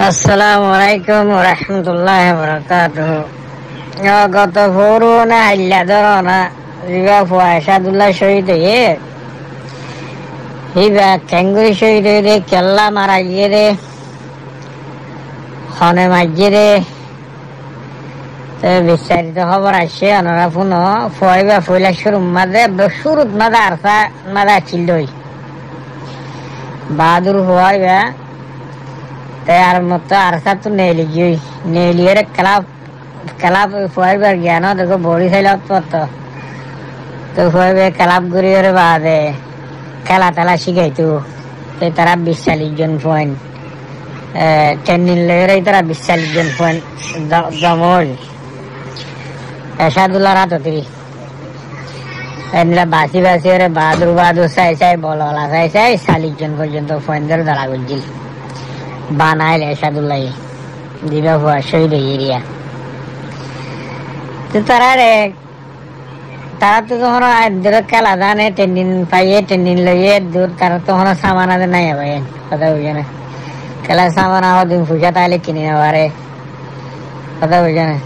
আসসালামু আলাইকুম রহমতুল্লাহ বরকাতুহ। গত ভোরু না হাইলা ধরনা রিবা ফুয়াশাদুল্লাহ শহীদ হয়ে হিবা ক্যাঙ্গুরি শহীদ হয়ে কেল্লা মারা গিয়ে রে হনে মাঝিয়ে রে বিস্তারিত খবর আসছে ওনারা পুনঃ ফুয়াইবা ফুইলা শুরুত মাদা আরসা মাদা ছিল বাহাদুর ফুয়াইবা আর মতো আরসা তো নেলিয়ে ক্লাব ফুয়াইবার জ্ঞান দেখো বড়ি খাইল তো ফুয়াইবে ক্লাব ঘুরিয়ে বাদে খেলা টেলা শিখাইতো তারা 40 জন পয়েন্ট ট্রেনিং লেগে তারা 40 জন পয়েন্ট জমল এসাদুল্লাহ রাতরি বাসি ওরে বাহাদুর চাই বলা চাই 40 জন পর্যন্ত পয়েন্টের ধরা করছিল বানাইল এসাদুল্লাহ দিবা হুয়া শহীদ এরিয়া। তো তারা তো তখন খেলা জানে ট্রেনিং পাইয়ে ট্রেনিং লইয়ে দূর তারা তখন সামান আদে নাই ভাই কথা বুঝে না খেলা সামান দিন পয়সা তাইলে কিনে নেওয়ারে কথা বুঝে না।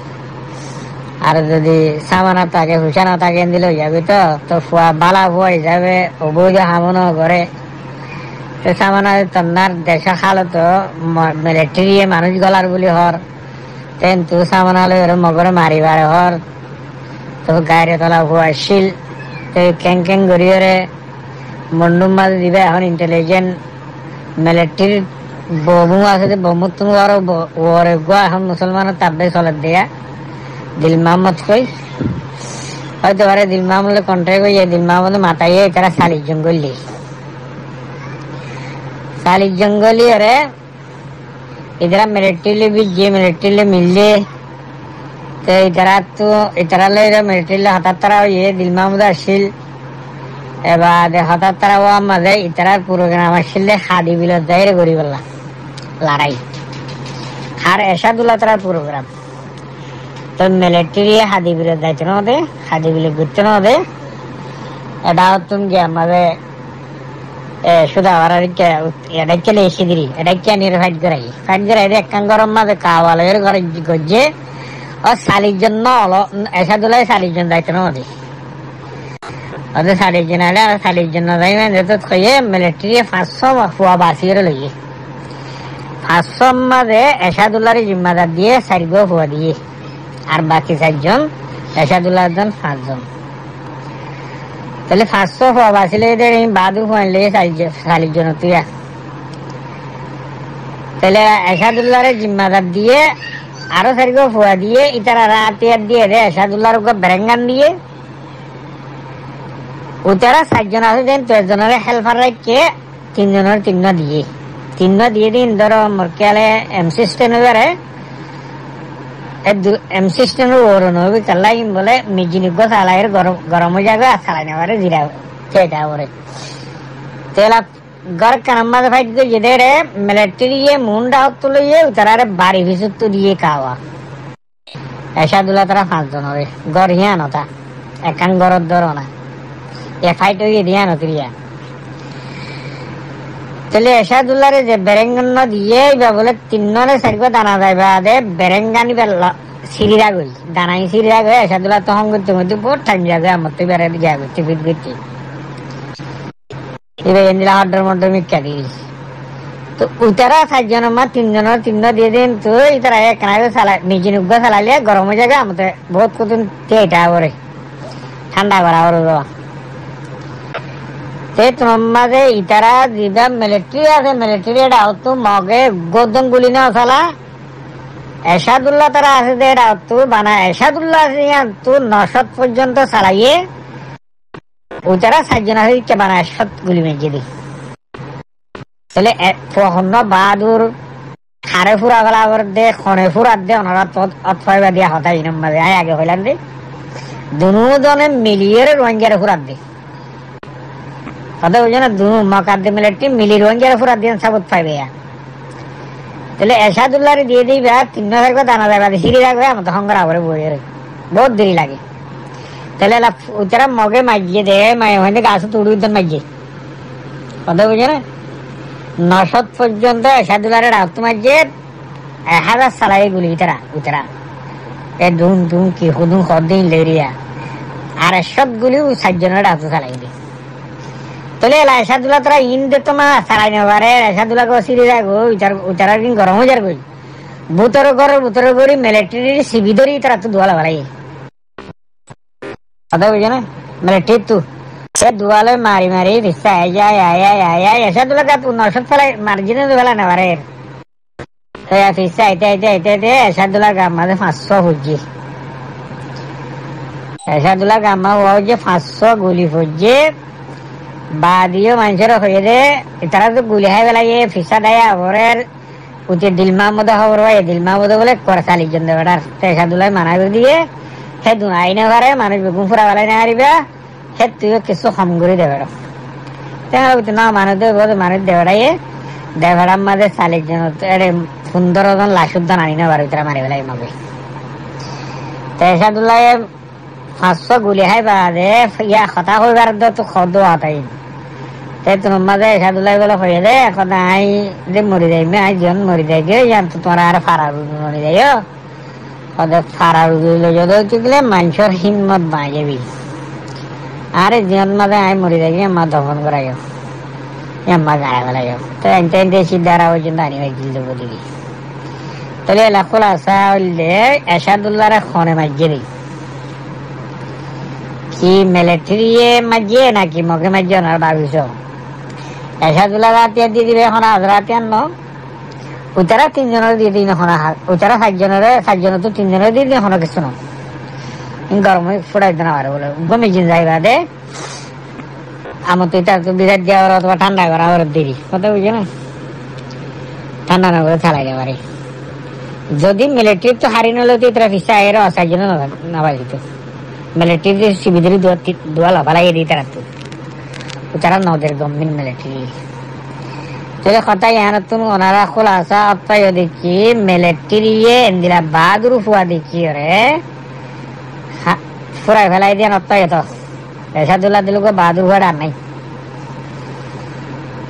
আর যদি সামানা থাকে পয়সা না থাকে দিলে যাবে তো ফুয়া বালা ফুয়া হিসাবে অবৈধ হামনো করে সামানা তন্নার দেশা খালো তো মিলিটারি মানুষ গলার বলি হর কিন্তু সামানালে মগরে মারিবারে হর তো গায়ে তলা হুয়াশিল তো ক্যাং গড়িয়ে মন্ডুম মাঝে দিবে এখন ইন্টেলিজেন্ট মিলিটারির বমু আছে বমু তুমি ওরে গোয়া এখন মুসলমানের তাব্বে চলে দেয়া দিল মোহাম্মদ কই হয়তো পারে দিল মাহমুদে কন্ট্রাক্ট করিয়ে দিল মাহমুদ মাথায় তারা 40 জঙ্গলি 40 জঙ্গলি রে इधर मिलिट्री भी जे मिलिट्री मिलले तो इधर मिलिट्री हतात्तरा ये दिल महमूद आसिल एबार हतात्तरा हुआ माजे इधर प्रोग्राम आसिल हादी बिल जाहिर करी बल्ला लड़ाई और एसादुल्लाह तारा प्रोग्राम तो मिलिट्री हादी बिल जाते ना दे हादी बिल घुरते ना दे एडा तुम गया माजे শুধু আবার এটাকে এসে দিলি এটাকে নিয়ে ফাইট করাই একখান গরম মাঝে কাওয়ালের ঘরে গজ্জে ও 40 জন এসাদুল্লাহ 40 জন যাইতো না ওদের 40 জন আলে আর 40 জন যাই মানে তো খয়ে মিলিটারি 500 ফুয়া বাসিয়ে লইয়ে 500 মাঝে এসাদুল্লাহর জিম্মাদার দিয়ে 4 গো ফুয়া দিয়ে আর বাকি 4 জন এসাদুল্লাহ জন 5 জন তাহলে 500 ফুয়া বাসিলে বাহাদুর ফুয়াইলে 40 জন তুইয়া তাহলে এসাদুল্লাহর জিম্মাদার দিয়ে আরো 4 গো ফুয়া দিয়ে ইতারা রাতিয়ার দিয়ে রে এসাদুল্লাহর বেরেঙ্গান দিয়ে উতারা 4 জন আছে দেন 3 জনের হেল্পার রাখে 3 জনের 3 দিয়ে দিন ধরো মরকেলে এম সিস্টেম এবারে এম সিস্টেম ওর নবী কাল্লাই বলে মিজিনিগ সালাইয়ের গরম জায়গা সালাই নেওয়ারে জিরা সেটা ওরে তেলা গর কানাম্মাদ ফাইট করে যেতে রে মিলিটারি মুন্ডা হত লইয়ে তারারে বাড়ি ভিসুত দিয়ে খাওয়া এসাদুল্লাহ তারা 5 জন হবে গর হিয়া নতা একান গরর ধরো না এ ফাইট হয়ে দিয়া নতিরিয়া তাহলে এসাদুল্লাহ যে বেরেঙ্গান দিয়ে বলে 3 জনের 4 গো দানা যাইবা দে বেরেঙ্গানি সিরিরা গই দানাই সিরিরা গই এসাদুল্লাহ তখন করতে মধ্যে বহুত টাইম যাবে আমার তো বেড়াতে যা করতে ফিট করতে এবার এন্দিলা অর্ডার মর্ডার মিক্কা দিই তো উতারা 4 জনের মা 3 জনের 3 দিয়ে দিন তো ইতারা এক নাইবে চালা নিজে নুগ্গা চালাইলে গরম হয়ে যাবে আমাদের বহুত কতদিন তেটা করে ঠান্ডা করা ওরে তোমার মাঝে ইতারা যেটা মিলিটারি আছে মিলিটারি এটা হতো মগে গোদন গুলি না চালা এসাদুল্লাহ তারা আছে যে এটা হতো বানা এসাদুল্লাহ আছে তো 900 পর্যন্ত চালাইয়ে ওটারা 4 জন আছে কে বানা 100 গুলি মেজে দি তাহলে ফহন্ন বাহাদুর খারে ফুরা গলা করে দে খনে ফুরা দে ওনারা তো অতফাইবা দিয়া হতা ইনম মাঝে আগে হইলাম দে দুজনে মিলিয়ে রোহিঙ্গারে ফুরা দে কথা বুঝে না দু মকাদ্দে মিলিটারি মিলি রোহিঙ্গারে ফুরা দিয়ে সাবত পাইবে তাহলে এসাদুল্লাহরে দিয়ে দিবা 3,000 করে দানা যাবে সিঁড়ি রাখবে আমাদের হঙ্গরা করে বইয়ে বহুত দেরি লাগে তাহলে উতারা মগে মাইয়ে দে মাই ওখানে গাছ তুড়ি উদ্যান মাইয়ে কথা বুঝে না 900 পর্যন্ত এসাদুল্লাহরে রাত মাইয়ে 1000 সালাই গুলি ইতারা উতারা এ দুন দুন কি হুদুন খদিন লেরিয়া আর সব গুলি সাতজনের হাতে চালাই দি তলে এসাদুল্লাহ তোরা ইন দে তো মা চালাই নেবারে এসাদুল্লাহ গো সিরি যাগো উতারা দিন গরম হয়ে যার গই বুতর গড়ি মিলিটারি সিবি ধরি তারা তো দুয়ালা ভালাই কথা বুঝে না মিলিটারি তো সে দুয়ালে মারি মারি রিক্সা আয় এসাদুল্লাহ কা 900 ফেলাই মার্জিনে দুয়ালা নেবারে ফিসা আইতে এসাদুল্লাহ গাম মাঝে 500 ফুজি এসাদুল্লাহ গাম মা ও যে 500 গুলি ফুজি বাদিও মানুষের হয়ে দে তারা তো গুলি হাই বেলায় ফিসা দেয়া ওরের উঠে দিল মাহমুদ খবর হয় দিল মাহমুদ বলে করে 40 জন দেবে এসাদুল্লাহ মানা করে দিয়ে সে দুনাই না পারে মানুষ বেগুন ফুরা বেলায় না হারিবা সে তুইও কিছু কম করে দেবে না মানুষ দেবে মানুষ দেবেড়াই দেবেড়ার মাঝে 40 জন 15 জন লাশ উদ্যান আনি না বারো তারা মারি বেলায় মাবে এসাদুল্লাহ 500 গুলি হাই বাদে ইয়া কথা কইবার তো খদ হাতাই তোমার মাঝে এসাদুল্লাহ বলে হয়ে দে এখন আই যে মরি যাইবে আই জন মরি যাই গে ইয়ান তো তোমার আর ফারার মরি যাইও ফারার গেলে মানুষের হিম্মত বাঁ যাবি আরে জন মাঝে আই মরি যাই আমার দফন করাইও আমার গাড়া ফেলাইও তো এনতে সিদ্ধারা ওই জন্য আনি ভাই দিল বলি তাহলে এলাকুল আসা হইলে এসাদুল্লাহরে খনে মাঝে দিই কি মিলিটারি মাঝে নাকি মগে মাঝে ওনার ভাবিস এসাদুল্লাহ রাতিয়া দিয়ে দিবে এখন আজ রাতে আন উতারা 3 জনের দিয়ে দিন এখন উতারা 7 তো 3 জনের দিয়ে দিন এখন কিছু না গরম ফুটাই দেন আর বলে গমে জিন যাইবা দে আমার তো এটা তো বিরাট যাওয়ার অথবা ঠান্ডা করা ওর দেরি কথা বুঝে না ঠান্ডা না করে চালাই যাবারে যদি মিলিটারি তো হারিয়ে নিল তো এটা ফিসা এর 7 জন না বাজিত মিলিটারি শিবিদের দোয়া লাভা লাগিয়ে দিই তারা নদের গভর্নমেন্ট মিলিটারি তাহলে কথা ইয়ার তুমি ওনারা খোলাসা অপায় দেখি মিলিটারি এন্দিরা বাহাদুর ফুয়া দেখি রে ফুরাই ফেলাই দিয়ে অপায় তো এসাদুল্লাহ দিল বাহাদুর ফুয়ার আর নাই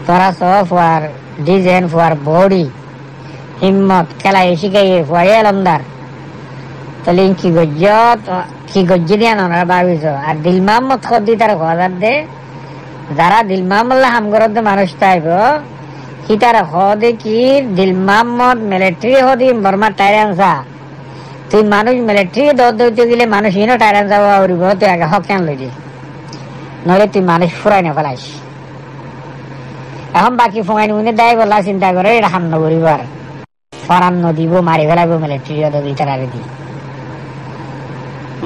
তোরা সব ফুয়ার ডিজাইন ফুয়ার বডি হিম্মত খেলা শিখাইয়ে ফুয়াই আলমদার তাহলে কি গজ্জি দিয়া ওনারা ভাবিস আর দিল মোহাম্মদ খদ্দি তার খোয়াজার দে যারা দিল মোহাম্মদ হামগরদ মানুষ চাইব সি তার হদে কি দিল মোহাম্মদ মিলিটারি হদি বর্মা টাইরানসা তুই মানুষ মিলিটারি দৌড়তে গেলে মানুষ ইনো টাইরানসা উড়িব তুই আগে হক কেন লই দি নইলে তুই মানুষ ফুরাই না ফেলাইস এখন বাকি ফোঙাই নুনে দেয় বলা চিন্তা করে এটা হান্ন করিব আর ফরান নদীব মারি ফেলাইব মিলিটারি দৌড়ি তারা দি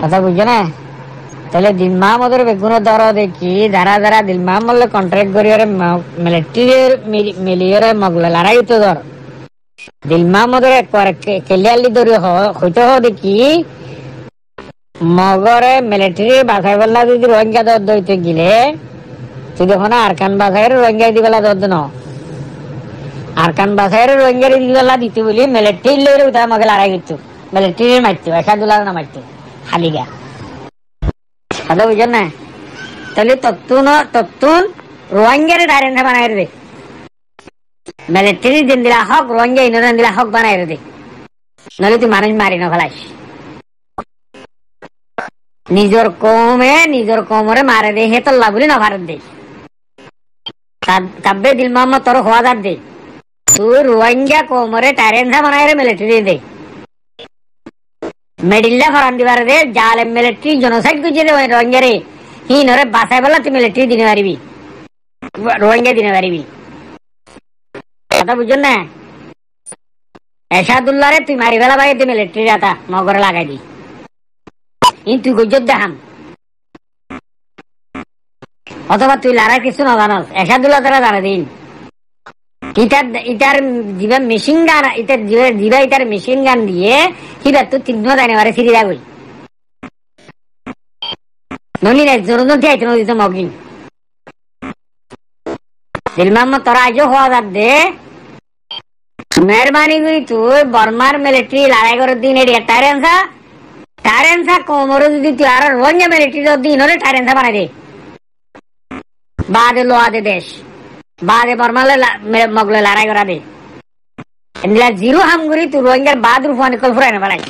কথা বুঝছো না তাহলে দিল মাহমুদের বেগুনের দর দেখি যারা যারা দিল মাহমুদ কন্ট্রাক্ট করি মিলিটারির মিলিয়রে মগলে লড়াই তো ধর দিল মাহমুদের কেলিয়ালি ধরি হইতে দেখি মগরে মিলিটারি বাছাই বললা যদি রোহিঙ্গা দর দইতে গেলে তুই দেখো না আরকান বাছাইয়ের রোহিঙ্গা দিবেলা দর ন আরকান বাছাইয়ের রোহিঙ্গা দিবেলা দিতে বলি মিলিটারি লইলে উঠা মগে লড়াই করতো মিলিটারির মারতো এসাদুল্লাহ না মারতো খালিগা কথা বুঝছেন না তাহলে তত্তুন রোহিঙ্গারে ডাইরেন্ট বানাই দে মিলিটারি দিন দিলা হক রোহিঙ্গা ইন্ডিয়ান দিলা হক বানাই দে নাহলে তুই মানুষ মারি না ফেলাইস নিজের কমরে মারে দে হে তোল্লা বলি না ভারত দে তাব্বে দিল মোহাম্মদ তোর খোয়াজার দে তুই রোহিঙ্গা কমরে টাইরেন্ট বানাই রে মিলিটারি দে মেডিল্লা ফরান দিবার দে জালে মিলিটারি জনসাইড করছে রোহিঙ্গারে হি নরে বাসায় বলা তুই মিলিটারি দিনে পারিবি রোহিঙ্গা দিনে পারিবি কথা বুঝছেন না এসাদুল্লাহ রে তুই মারি ফেলা ভাই তুই মিলিটারি রাতা মগরে লাগাই দি তুই গজ্জত দেখাম অথবা তুই লড়াই কিছু না জানাস এসাদুল্লাহ তারা জানে দিন ইটার জিবা মেশিন গান ইটার মেশিন গান দিয়ে হিবার তো 3 জানে বারে ফিরে যাবই ননি রে জরুরত দিয়ে আইতো নদীতে মগিন দিল মোহাম্মদ তোরা আজও হওয়া যাক দে মেহরবানি করি তুই বর্মার মিলিটারি লড়াই করার দিন এটি টারেন্সা কোমরে যদি তুই আর রোহিঙ্গা মিলিটারি দিন হলে টারেন্সা বানাই দে বাদে লোয়া দে দেশ বাদে বর্মালে মগলে লড়াই করা দে জিরো হামগুড়ি তুই রোহিঙ্গার বাদ রূপানি কল ফুরাই না বাড়াই